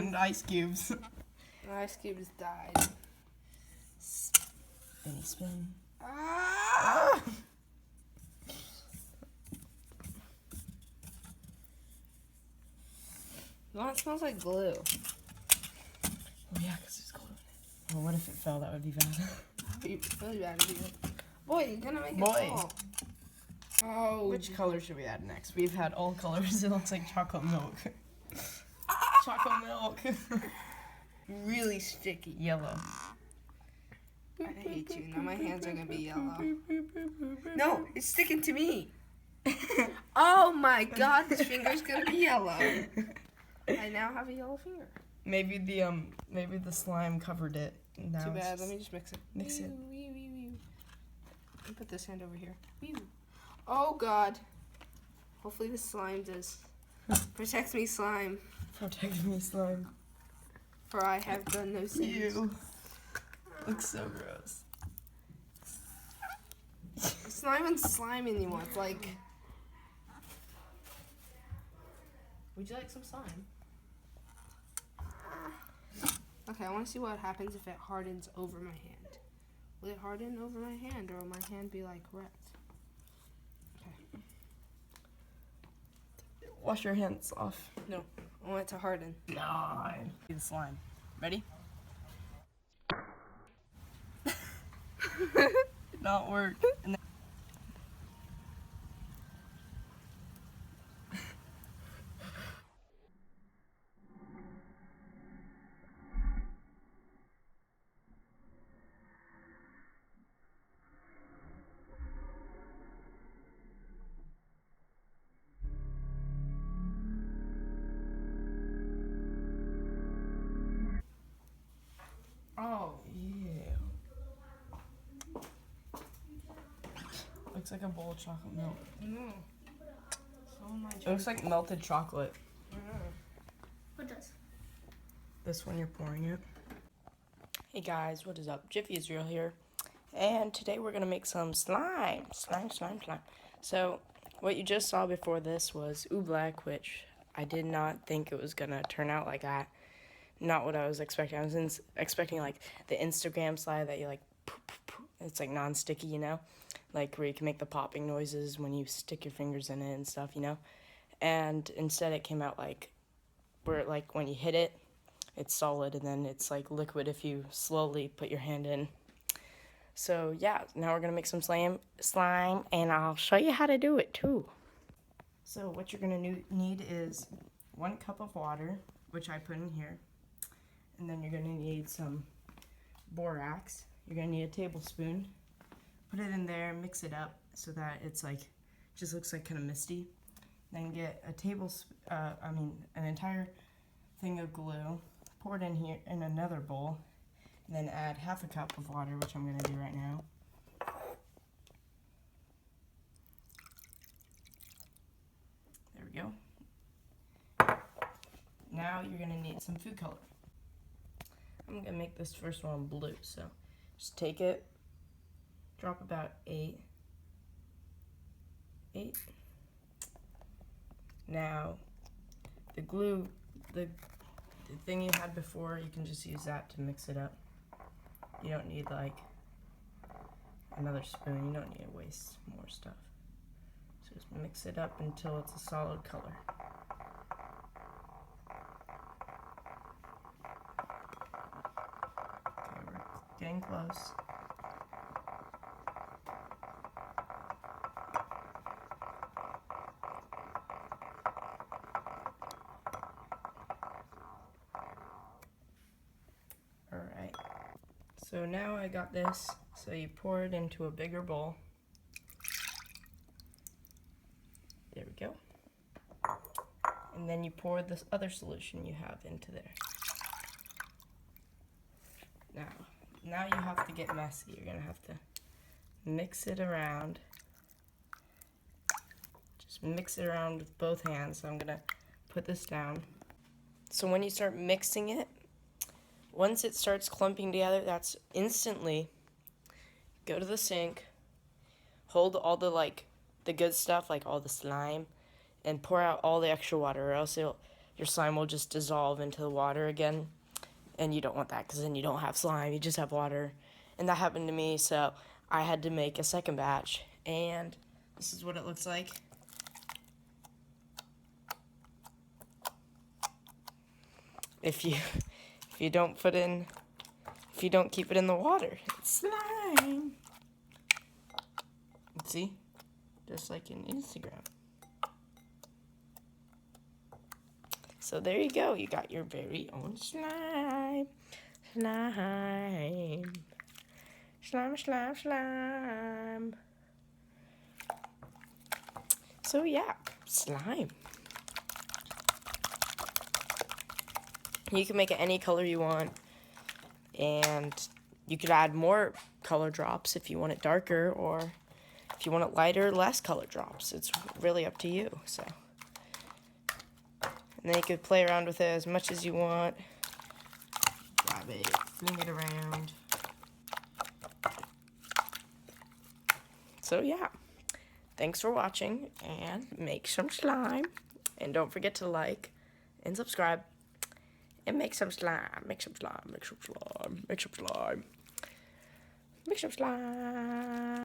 And ice cubes. Ice cubes died. Spinny spin. Ah! No, it smells like glue. Oh yeah, because there's glue in it. Well, what if it fell? That would be bad. That'd be really bad if you did. Boy, you're gonna make it Boy. fall. Oh. Which color should we add next? We've had all colors. It looks like chocolate milk. Chocolate milk. Really sticky. Yellow. I hate you. Now my hands are gonna be yellow. No, it's sticking to me. Oh my god, this finger's gonna be yellow. I now have a yellow finger. Maybe the slime covered it. Now Too it's bad. just- Let me just mix it. Mix it. Let me put this hand over here. Oh god. Hopefully the slime does. Protect me, slime. Protect me, slime. For I have done no sins. Ew. Looks so gross. It's not even slime anymore. It's like. Would you like some slime? Okay, I want to see what happens if it hardens over my hand. Will it harden over my hand, or will my hand be like wrecked? Okay. Wash your hands off. No, I want it to harden. No. The slime. Ready? Did not work. And then Oh. yeah. Looks like a bowl of chocolate milk. No. So am I. It looks like melted chocolate. What does? This one you're pouring it. Hey guys, what is up? Jiffy Israel here. And today we're gonna make some slime. Slime. So what you just saw before this was Oobleck, which I did not think it was gonna turn out like that. Not what I was expecting. I was expecting like the Instagram slide that you like poof, poof, poof. It's like non-sticky, you know? Like where you can make the popping noises when you stick your fingers in it and stuff, you know? And instead it came out like where like when you hit it, it's solid, and then it's like liquid if you slowly put your hand in. So yeah, now we're gonna make some slime, and I'll show you how to do it too. So what you're gonna need is 1 cup of water, which I put in here, and then you're gonna need some borax. You're gonna need a tablespoon. Put it in there, mix it up so that it's like, just looks like kind of misty. Then get an entire thing of glue. Pour it in here in another bowl, and then add 1/2 cup of water, which I'm going to do right now. There we go. Now you're going to need some food color. I'm going to make this first one blue, so just take it, drop about 8. Now, the glue, the thing you had before, you can just use that to mix it up. You don't need like another spoon. You don't need to waste more stuff. So just mix it up until it's a solid color. Okay, we're getting close. Alright, so now I got this, so you pour it into a bigger bowl. There we go. And then you pour this other solution you have into there. Now you have to get messy. You're gonna have to mix it around. Just mix it around with both hands. So I'm gonna put this down. So when you start mixing it, once it starts clumping together, that's instantly go to the sink, hold all the good stuff, like all the slime, and pour out all the extra water, or else your slime will just dissolve into the water again. And you don't want that, because then you don't have slime, you just have water. And that happened to me, so I had to make a second batch. And this is what it looks like. If you don't keep it in the water, it's slime. See? Just like in Instagram. So there you go. You got your very own slime. Slime. Slime, slime, slime. So yeah, slime. You can make it any color you want. And you could add more color drops if you want it darker, or if you want it lighter, less color drops. It's really up to you. So, and then you could play around with it as much as you want. Grab it, fling it around. So yeah, thanks for watching, and make some slime. And don't forget to like and subscribe. And make some slime, make some slime, make some slime, make some slime, make some slime.